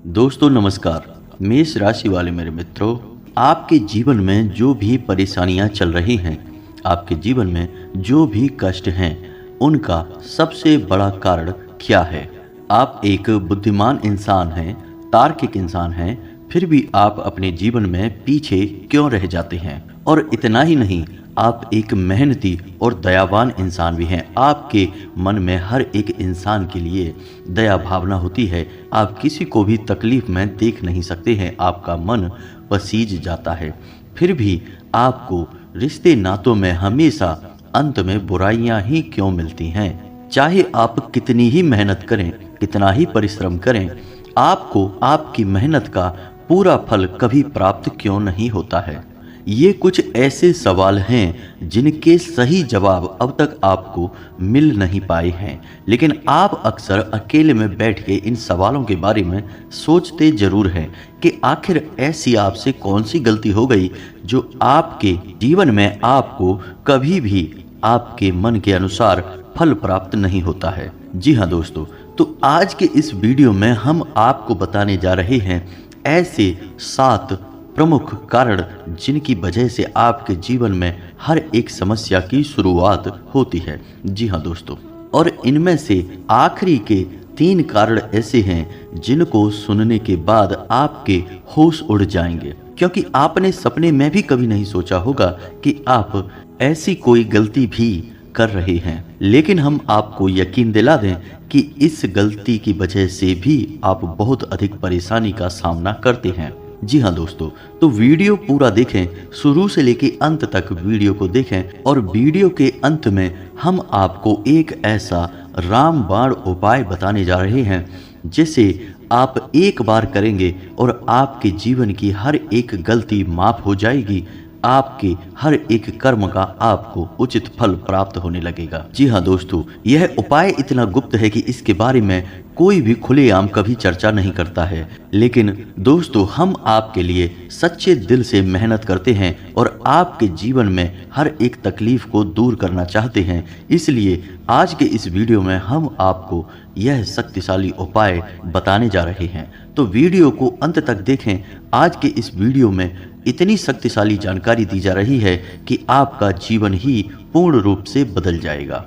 दोस्तों नमस्कार। मेष राशि वाले मेरे मित्रों, आपके जीवन में जो भी परेशानियां चल रही हैं, आपके जीवन में जो भी कष्ट हैं, उनका सबसे बड़ा कारण क्या है? आप एक बुद्धिमान इंसान हैं, तार्किक इंसान हैं, फिर भी आप अपने जीवन में पीछे क्यों रह जाते हैं? और इतना ही नहीं, आप एक मेहनती और दयावान इंसान भी हैं। आपके मन में हर एक इंसान के लिए दया भावना होती है। आप किसी को भी तकलीफ में देख नहीं सकते हैं, आपका मन पसीज जाता है। फिर भी आपको रिश्ते नातों में हमेशा अंत में बुराइयां ही क्यों मिलती हैं? चाहे आप कितनी ही मेहनत करें, कितना ही परिश्रम करें, आपको आपकी मेहनत का पूरा फल कभी प्राप्त क्यों नहीं होता है? ये कुछ ऐसे सवाल हैं जिनके सही जवाब अब तक आपको मिल नहीं पाए हैं, लेकिन आप अक्सर अकेले में बैठ के इन सवालों के बारे में सोचते जरूर हैं कि आखिर ऐसी आपसे कौन सी गलती हो गई जो आपके जीवन में आपको कभी भी आपके मन के अनुसार फल प्राप्त नहीं होता है। जी हाँ दोस्तों, तो आज के इस वीडियो में हम आपको बताने जा रहे हैं ऐसे 7 प्रमुख कारण जिनकी वजह से आपके जीवन में हर एक समस्या की शुरुआत होती है। जी हाँ दोस्तों, और इनमें से आखिरी के 3 कारण ऐसे हैं जिनको सुनने के बाद आपके होश उड़ जाएंगे, क्योंकि आपने सपने में भी कभी नहीं सोचा होगा कि आप ऐसी कोई गलती भी कर रहे हैं। लेकिन हम आपको यकीन दिला दें कि इस गलती की वजह से भी आप बहुत अधिक परेशानी का सामना करते हैं। जी हाँ दोस्तों, तो वीडियो पूरा देखें, शुरू से लेके अंत तक वीडियो को देखें, और वीडियो के अंत में हम आपको एक ऐसा रामबाण उपाय बताने जा रहे हैं जिसे आप एक बार करेंगे और आपके जीवन की हर एक गलती माफ हो जाएगी। आपके हर एक कर्म का आपको उचित फल प्राप्त होने लगेगा। जी हाँ दोस्तों, यह उपाय इतना गुप्त है कि इसके बारे में कोई भी खुलेआम कभी चर्चा नहीं करता है, लेकिन दोस्तों हम आपके लिए सच्चे दिल से मेहनत करते हैं और आपके जीवन में हर एक तकलीफ को दूर करना चाहते हैं। इसलिए आज के इस वीडियो में हम आपको यह शक्तिशाली उपाय बताने जा रहे हैं, तो वीडियो को अंत तक देखें। आज के इस वीडियो में इतनी शक्तिशाली जानकारी दी जा रही है कि आपका जीवन ही पूर्ण रूप से बदल जाएगा।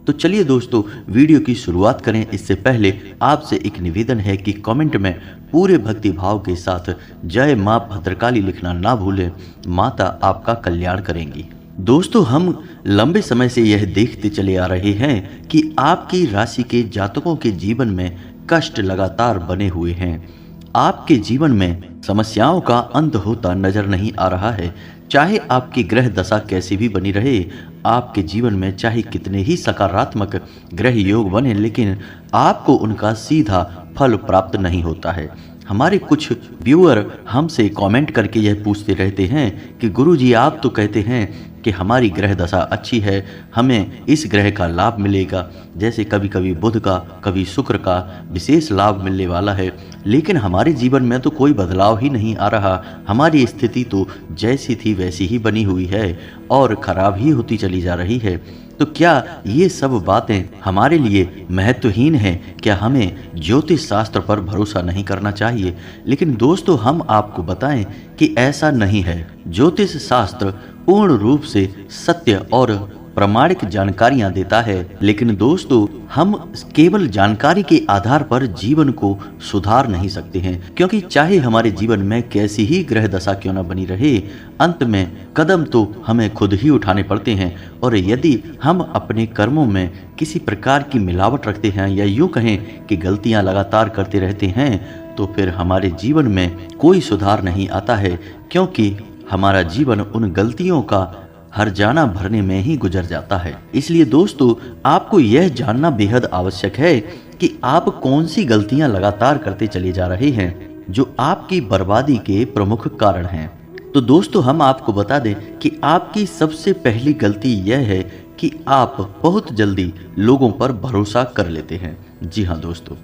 तो चलिए दोस्तों, वीडियो की शुरुआत करें। इससे पहले आपसे एक निवेदन है कि कमेंट में पूरे भक्ति भाव के साथ जय मां भद्रकाली लिखना ना भूलें। माता आपका कल्याण करेंगी। दोस्तों, हम लंबे समय से यह देखते चले आ रहे हैं कि आपकी राशि के जातकों के जीवन में कष्ट लगातार बने हुए हैं। आपके जीवन में समस्याओं का अंत होता नजर नहीं आ रहा है। चाहे आपकी ग्रह दशा कैसी भी बनी रहे, आपके जीवन में चाहे कितने ही सकारात्मक ग्रह योग बने, लेकिन आपको उनका सीधा फल प्राप्त नहीं होता है। हमारे कुछ व्यूअर हमसे कमेंट करके यह पूछते रहते हैं कि गुरुजी, आप तो कहते हैं कि हमारी ग्रह दशा अच्छी है, हमें इस ग्रह का लाभ मिलेगा, जैसे कभी कभी बुध का, कभी शुक्र का विशेष लाभ मिलने वाला है, लेकिन हमारे जीवन में तो कोई बदलाव ही नहीं आ रहा। हमारी स्थिति तो जैसी थी वैसी ही बनी हुई है और खराब ही होती चली जा रही है। तो क्या ये सब बातें हमारे लिए महत्वहीन हैं? क्या हमें ज्योतिष शास्त्र पर भरोसा नहीं करना चाहिए? लेकिन दोस्तों, हम आपको बताएं कि ऐसा नहीं है। ज्योतिष शास्त्र पूर्ण रूप से सत्य और प्रामाणिक जानकारियां देता है, लेकिन दोस्तों हम केवल जानकारी के आधार पर जीवन को सुधार नहीं सकते हैं, क्योंकि चाहे हमारे जीवन में कैसी ही ग्रह दशा क्यों न बनी रहे, अंत में कदम तो हमें खुद ही उठाने पड़ते हैं। और यदि हम अपने कर्मों में किसी प्रकार की मिलावट रखते हैं या यूं कहें कि गलतियां लगातार करते रहते हैं, तो फिर हमारे जीवन में कोई सुधार नहीं आता है, क्योंकि हमारा जीवन उन गलतियों का हर्जाना भरने में ही गुजर जाता है। इसलिए दोस्तों, आपको यह जानना बेहद आवश्यक है कि आप कौन सी गलतियां लगातार करते चले जा रहे हैं जो आपकी बर्बादी के प्रमुख कारण हैं। तो दोस्तों, हम आपको बता दें कि आपकी सबसे पहली गलती यह है कि आप बहुत जल्दी लोगों पर भरोसा कर लेते हैं। जी हाँ दोस्तों,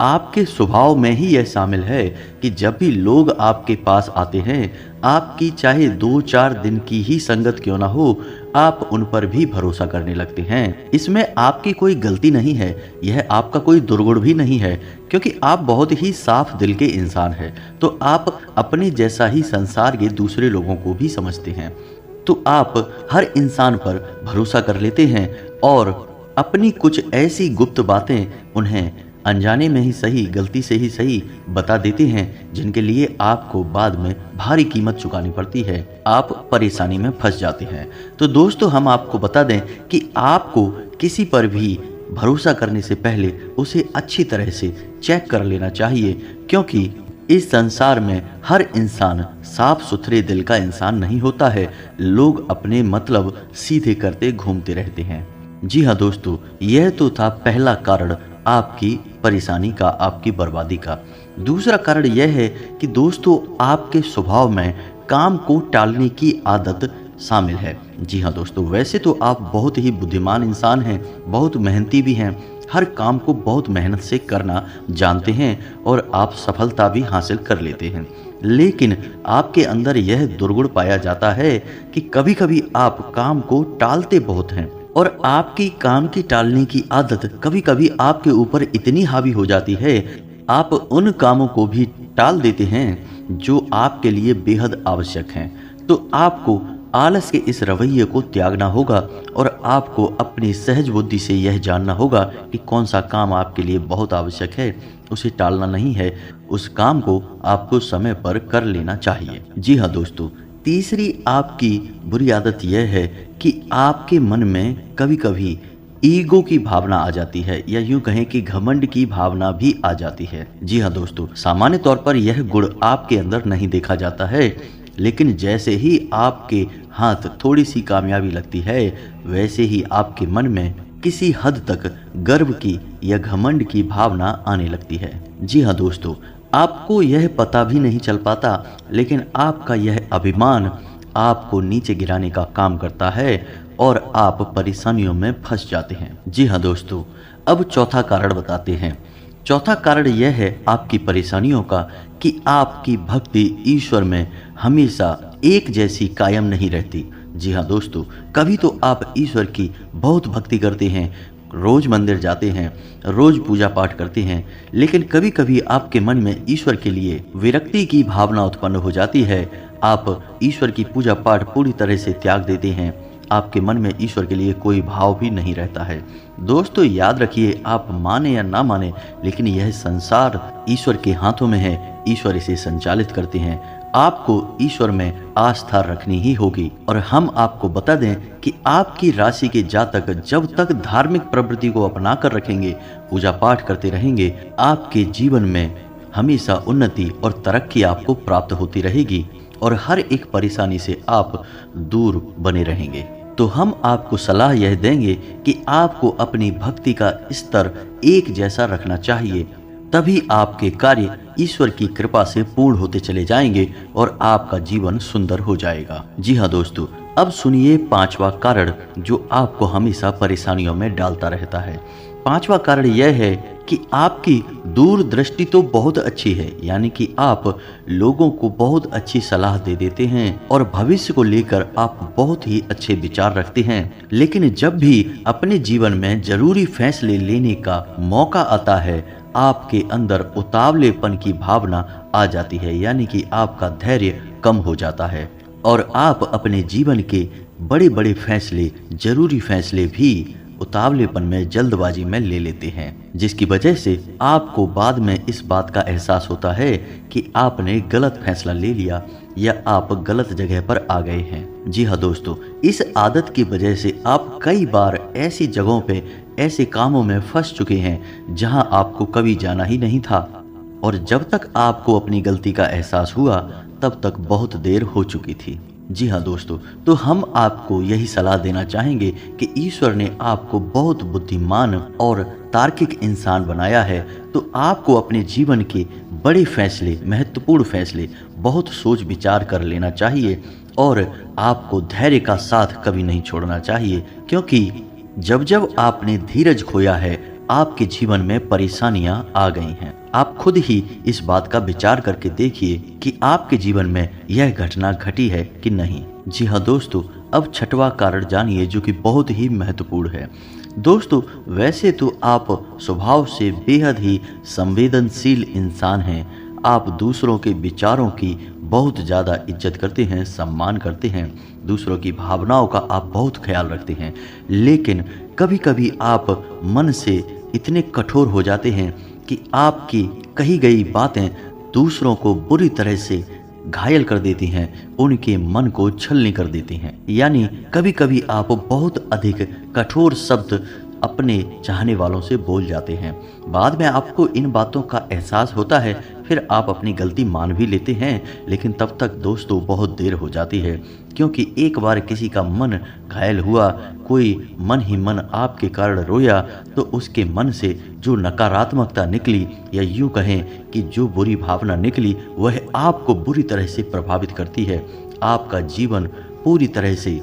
आपके स्वभाव में ही यह शामिल है कि जब भी लोग आपके पास आते हैं, आपकी चाहे 2-4 दिन की ही संगत क्यों ना हो, आप उन पर भी भरोसा करने लगते हैं। इसमें आपकी कोई गलती नहीं है, यह आपका कोई दुर्गुण भी नहीं है, क्योंकि आप बहुत ही साफ दिल के इंसान हैं। तो आप अपने जैसा ही संसार के दूसरे लोगों को भी समझते हैं। तो आप हर इंसान पर भरोसा कर लेते हैं और अपनी कुछ ऐसी गुप्त बातें उन्हें अनजाने में ही सही, गलती से ही सही बता देते हैं, जिनके लिए आपको बाद में भारी कीमत चुकानी पड़ती है। आप परेशानी में फंस जाते हैं। तो दोस्तों, हम आपको बता दें कि आपको किसी पर भी भरोसा करने से पहले उसे अच्छी तरह से चेक कर लेना चाहिए, क्योंकि इस संसार में हर इंसान साफ सुथरे दिल का इंसान नहीं होता है। लोग अपने मतलब सीधे करते घूमते रहते हैं। जी हाँ दोस्तों, यह तो था पहला कारण आपकी परेशानी का, आपकी बर्बादी का। दूसरा कारण यह है कि दोस्तों, आपके स्वभाव में काम को टालने की आदत शामिल है। जी हाँ दोस्तों, वैसे तो आप बहुत ही बुद्धिमान इंसान हैं, बहुत मेहनती भी हैं, हर काम को बहुत मेहनत से करना जानते हैं और आप सफलता भी हासिल कर लेते हैं। लेकिन आपके अंदर यह दुर्गुण पाया जाता है कि कभी कभी आप काम को टालते बहुत हैं, और आपकी काम की टालने की आदत कभी कभी आपके ऊपर इतनी हावी हो जाती है, आप उन कामों को भी टाल देते हैं जो आपके लिए बेहद आवश्यक हैं। तो आपको आलस के इस रवैये को त्यागना होगा और आपको अपनी सहज बुद्धि से यह जानना होगा कि कौन सा काम आपके लिए बहुत आवश्यक है, उसे टालना नहीं है, उस काम को आपको समय पर कर लेना चाहिए। जी हाँ दोस्तों, तीसरी आपकी बुरी आदत यह है कि आपके मन में कभी कभी ईगो की भावना आ जाती है, या यूं कहें कि घमंड की भावना भी आ जाती है। जी हाँ दोस्तों, सामान्य तौर पर यह गुण आपके अंदर नहीं देखा जाता है, लेकिन जैसे ही आपके हाथ थोड़ी सी कामयाबी लगती है, वैसे ही आपके मन में किसी हद तक गर्व की या घमंड की भावना आने लगती है। जी हाँ दोस्तों, आपको यह पता भी नहीं चल पाता, लेकिन आपका यह अभिमान आपको नीचे गिराने का काम करता है और आप परेशानियों में फंस जाते हैं। जी हाँ दोस्तों, अब चौथा कारण बताते हैं। चौथा कारण यह है आपकी परेशानियों का कि आपकी भक्ति ईश्वर में हमेशा एक जैसी कायम नहीं रहती। जी हाँ दोस्तों, कभी तो आप ईश्वर की बहुत भक्ति करते हैं, रोज मंदिर जाते हैं, रोज पूजा पाठ करते हैं, लेकिन कभी कभी आपके मन में ईश्वर के लिए विरक्ति की भावना उत्पन्न हो जाती है। आप ईश्वर की पूजा पाठ पूरी तरह से त्याग देते हैं, आपके मन में ईश्वर के लिए कोई भाव भी नहीं रहता है। दोस्तों याद रखिए, आप माने या ना माने, लेकिन यह संसार ईश्वर के हाथों में है, ईश्वर इसे संचालित करते हैं। आपको ईश्वर में आस्था रखनी ही होगी। और हम आपको बता दें कि आपकी राशि के जातक जब तक धार्मिक प्रवृत्ति को अपना कर रखेंगे, पूजा पाठ करते रहेंगे, आपके जीवन में हमेशा उन्नति और तरक्की आपको प्राप्त होती रहेगी और हर एक परेशानी से आप दूर बने रहेंगे। तो हम आपको सलाह यह देंगे कि आपको अपनी भक्ति का स्तर एक जैसा रखना चाहिए, तभी आपके कार्य ईश्वर की कृपा से पूर्ण होते चले जाएंगे और आपका जीवन सुंदर हो जाएगा। जी हाँ दोस्तों, अब सुनिए पांचवा कारण जो आपको हमेशा परेशानियों में डालता रहता है। पांचवा कारण यह है कि आपकी दूरदृष्टि तो बहुत अच्छी है, यानी कि आप लोगों को बहुत अच्छी सलाह दे देते हैं और भविष्य को लेकर आप बहुत ही अच्छे विचार रखते हैं, लेकिन जब भी अपने जीवन में जरूरी फैसले लेने का मौका आता है, आपके अंदर उतावलेपन की भावना आ जाती है, यानी कि आपका धैर्य कम हो जाता है और आप अपने जीवन के बड़े बड़े फैसले, जरूरी फैसले भी उतावलेपन में, जल्दबाजी में ले लेते हैं, जिसकी वजह से आपको बाद में इस बात का एहसास होता है कि आपने गलत फैसला ले लिया या आप गलत जगह पर आ गए हैं। जी हाँ दोस्तों, इस आदत की वजह से आप कई बार ऐसी जगहों पे, ऐसे कामों में फंस चुके हैं जहां आपको कभी जाना ही नहीं था, और जब तक आपको अपनी गलती का एहसास हुआ तब तक बहुत देर हो चुकी थी। जी हाँ दोस्तों, तो हम आपको यही सलाह देना चाहेंगे कि ईश्वर ने आपको बहुत बुद्धिमान और तार्किक इंसान बनाया है, तो आपको अपने जीवन के बड़े फैसले, महत्वपूर्ण फैसले बहुत सोच विचार कर लेना चाहिए और आपको धैर्य का साथ कभी नहीं छोड़ना चाहिए, क्योंकि जब जब आपने धीरज खोया है, आपके जीवन में परेशानियां आ गई हैं। आप खुद ही इस बात का विचार करके देखिए कि आपके जीवन में यह घटना घटी है कि नहीं। जी हाँ दोस्तों, अब छठवां कारण जानिए जो कि बहुत ही महत्वपूर्ण है। दोस्तों, वैसे तो आप स्वभाव से बेहद ही संवेदनशील इंसान हैं। आप दूसरों के विचारों की बहुत ज़्यादा इज्जत करते हैं, सम्मान करते हैं, दूसरों की भावनाओं का आप बहुत ख्याल रखते हैं। लेकिन कभी कभी आप मन से इतने कठोर हो जाते हैं कि आपकी कही गई बातें दूसरों को बुरी तरह से घायल कर देती हैं, उनके मन को छलनी कर देती हैं। यानी कभी कभी आप बहुत अधिक कठोर शब्द अपने चाहने वालों से बोल जाते हैं। बाद में आपको इन बातों का एहसास होता है, फिर आप अपनी गलती मान भी लेते हैं, लेकिन तब तक दोस्तों बहुत देर हो जाती है, क्योंकि एक बार किसी का मन घायल हुआ, कोई मन ही मन आपके कारण रोया, तो उसके मन से जो नकारात्मकता निकली, या यूँ कहें कि जो बुरी भावना निकली, वह आपको बुरी तरह से प्रभावित करती है। आपका जीवन पूरी तरह से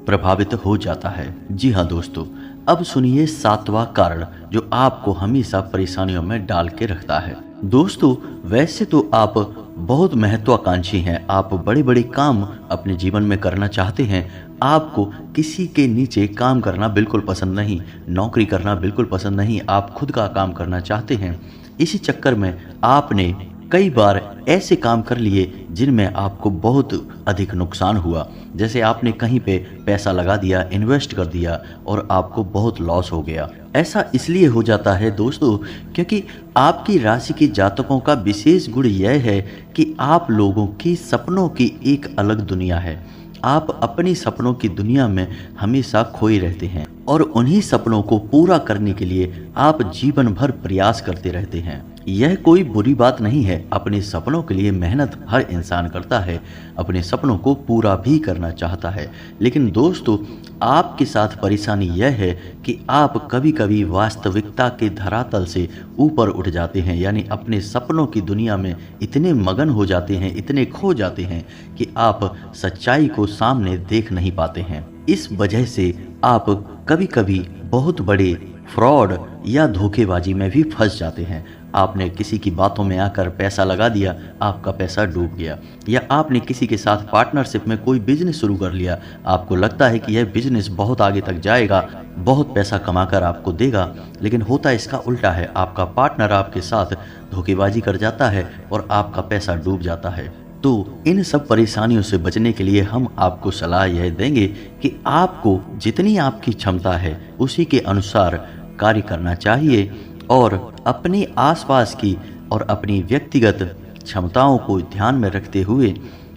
प्रभावित हो जाता है। जी हाँ दोस्तों, अब सुनिए सातवां कारण जो आपको हमेशा परेशानियों में डाल के रखता है। दोस्तों, वैसे तो आप बहुत महत्वाकांक्षी हैं, आप बड़े बड़े काम अपने जीवन में करना चाहते हैं। आपको किसी के नीचे काम करना बिल्कुल पसंद नहीं, नौकरी करना बिल्कुल पसंद नहीं, आप खुद का काम करना चाहते हैं। इसी चक्कर में आपने कई बार ऐसे काम कर लिए जिनमें आपको बहुत अधिक नुकसान हुआ। जैसे आपने कहीं पे पैसा लगा दिया, इन्वेस्ट कर दिया, और आपको बहुत लॉस हो गया। ऐसा इसलिए हो जाता है दोस्तों, क्योंकि आपकी राशि के जातकों का विशेष गुण यह है कि आप लोगों की सपनों की एक अलग दुनिया है। आप अपनी सपनों की दुनिया में हमेशा खोए रहते हैं, और उन्हीं सपनों को पूरा करने के लिए आप जीवन भर प्रयास करते रहते हैं। यह कोई बुरी बात नहीं है, अपने सपनों के लिए मेहनत हर इंसान करता है, अपने सपनों को पूरा भी करना चाहता है। लेकिन दोस्तों, आपके साथ परेशानी यह है कि आप कभी कभी वास्तविकता के धरातल से ऊपर उठ जाते हैं, यानी अपने सपनों की दुनिया में इतने मगन हो जाते हैं, इतने खो जाते हैं कि आप सच्चाई को सामने देख नहीं पाते हैं। इस वजह से आप कभी कभी बहुत बड़े फ्रॉड या धोखेबाजी में भी फंस जाते हैं। आपने किसी की बातों में आकर पैसा लगा दिया, आपका पैसा डूब गया। या आपने किसी के साथ पार्टनरशिप में कोई बिजनेस शुरू कर लिया, आपको लगता है कि यह बिजनेस बहुत आगे तक जाएगा, बहुत पैसा कमाकर आपको देगा, लेकिन होता इसका उल्टा है। आपका पार्टनर आपके साथ धोखेबाजी कर जाता है और आपका पैसा डूब जाता है। तो इन सब परेशानियों से बचने के लिए हम आपको सलाह यह देंगे कि आपको जितनी आपकी क्षमता है उसी के अनुसार कार्य करना चाहिए, और अपने आसपास की और अपनी व्यक्तिगत क्षमताओं को ध्यान में रखते हुए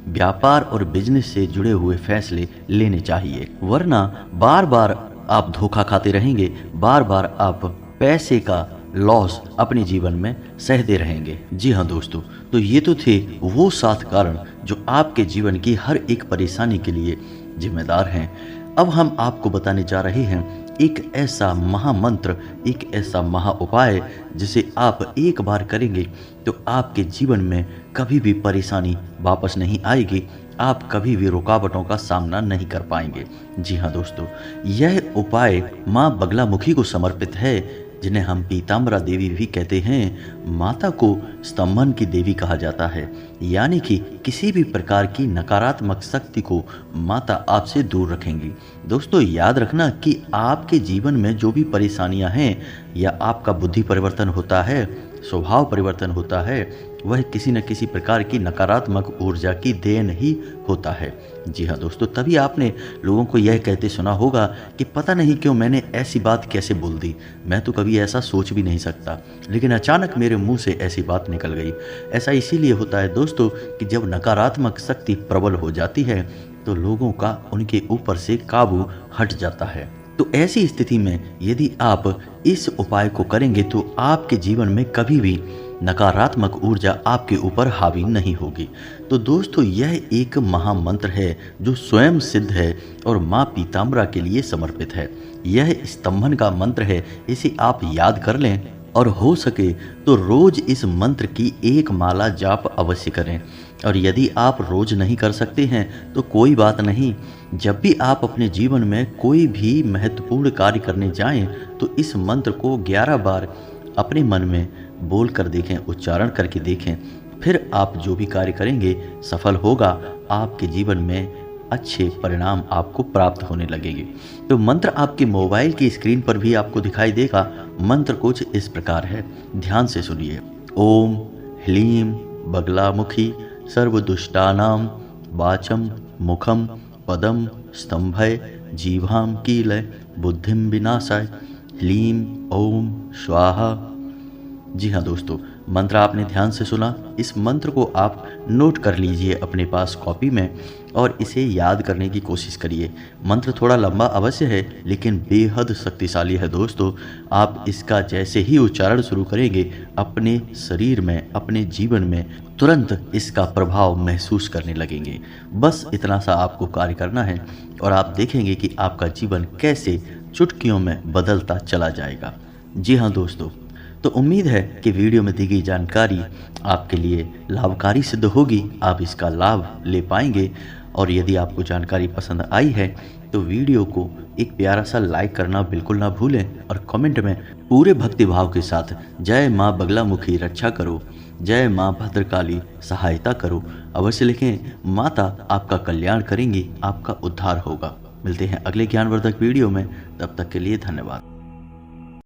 व्यापार और बिजनेस से जुड़े हुए फैसले लेने चाहिए। वरना बार बार आप धोखा खाते रहेंगे, बार बार आप पैसे का लॉस अपने जीवन में सहते रहेंगे। जी हाँ दोस्तों, तो ये तो थे वो 7 कारण जो आपके जीवन की हर एक परेशानी के लिए जिम्मेदार हैं। अब हम आपको बताने जा रहे हैं एक ऐसा महामंत्र, एक ऐसा महा उपाय जिसे आप एक बार करेंगे तो आपके जीवन में कभी भी परेशानी वापस नहीं आएगी, आप कभी भी रुकावटों का सामना नहीं कर पाएंगे। जी हाँ दोस्तों, यह उपाय माँ बगलामुखी को समर्पित है, जिन्हें हम पीताम्बरा देवी भी कहते हैं। माता को स्तंभन की देवी कहा जाता है, यानी कि किसी भी प्रकार की नकारात्मक शक्ति को माता आपसे दूर रखेंगी। दोस्तों, याद रखना कि आपके जीवन में जो भी परेशानियां हैं, या आपका बुद्धि परिवर्तन होता है, स्वभाव परिवर्तन होता है, वह किसी न किसी प्रकार की नकारात्मक ऊर्जा की देन ही होता है। जी हाँ दोस्तों, तभी आपने लोगों को यह कहते सुना होगा कि पता नहीं क्यों मैंने ऐसी बात कैसे बोल दी, मैं तो कभी ऐसा सोच भी नहीं सकता, लेकिन अचानक मेरे मुंह से ऐसी बात निकल गई। ऐसा इसीलिए होता है दोस्तों कि जब नकारात्मक शक्ति प्रबल हो जाती है तो लोगों का उनके ऊपर से काबू हट जाता है। तो ऐसी स्थिति में यदि आप इस उपाय को करेंगे तो आपके जीवन में कभी भी नकारात्मक ऊर्जा आपके ऊपर हावी नहीं होगी। तो दोस्तों, यह एक महामंत्र है जो स्वयं सिद्ध है और माँ पीताम्बरा के लिए समर्पित है। यह स्तंभन का मंत्र है, इसे आप याद कर लें और हो सके तो रोज इस मंत्र की एक माला जाप अवश्य करें। और यदि आप रोज नहीं कर सकते हैं तो कोई बात नहीं, जब भी आप अपने जीवन में कोई भी महत्वपूर्ण कार्य करने जाएं तो इस मंत्र को 11 बार अपने मन में बोल कर देखें, उच्चारण करके देखें। फिर आप जो भी कार्य करेंगे सफल होगा, आपके जीवन में अच्छे परिणाम आपको प्राप्त होने लगेंगे। तो मंत्र आपके मोबाइल की स्क्रीन पर भी आपको दिखाई देगा। मंत्र कुछ इस प्रकार है, ध्यान से सुनिए। ओम ह्लीं बगलामुखी सर्वदुष्टानां वाचम मुखम पदम स्तंभय जीवाम कीलय बुद्धिम विनाशाय ह्लीं ओम स्वाहा। जी हाँ दोस्तों, मंत्र आपने ध्यान से सुना। इस मंत्र को आप नोट कर लीजिए अपने पास कॉपी में और इसे याद करने की कोशिश करिए। मंत्र थोड़ा लंबा अवश्य है लेकिन बेहद शक्तिशाली है दोस्तों। आप इसका जैसे ही उच्चारण शुरू करेंगे अपने शरीर में, अपने जीवन में तुरंत इसका प्रभाव महसूस करने लगेंगे। बस इतना सा आपको कार्य करना है और आप देखेंगे कि आपका जीवन कैसे चुटकियों में बदलता चला जाएगा। जी हाँ दोस्तों, तो उम्मीद है कि वीडियो में दी गई जानकारी आपके लिए लाभकारी सिद्ध होगी, आप इसका लाभ ले पाएंगे। और यदि आपको जानकारी पसंद आई है तो वीडियो को एक प्यारा सा लाइक करना बिल्कुल ना भूलें और कमेंट में पूरे भक्ति भाव के साथ जय माँ बगलामुखी रक्षा करो, जय माँ भद्रकाली सहायता करो अवश्य लिखें। माता आपका कल्याण करेंगी, आपका उद्धार होगा। मिलते हैं अगले ज्ञानवर्धक वीडियो में, तब तक के लिए धन्यवाद।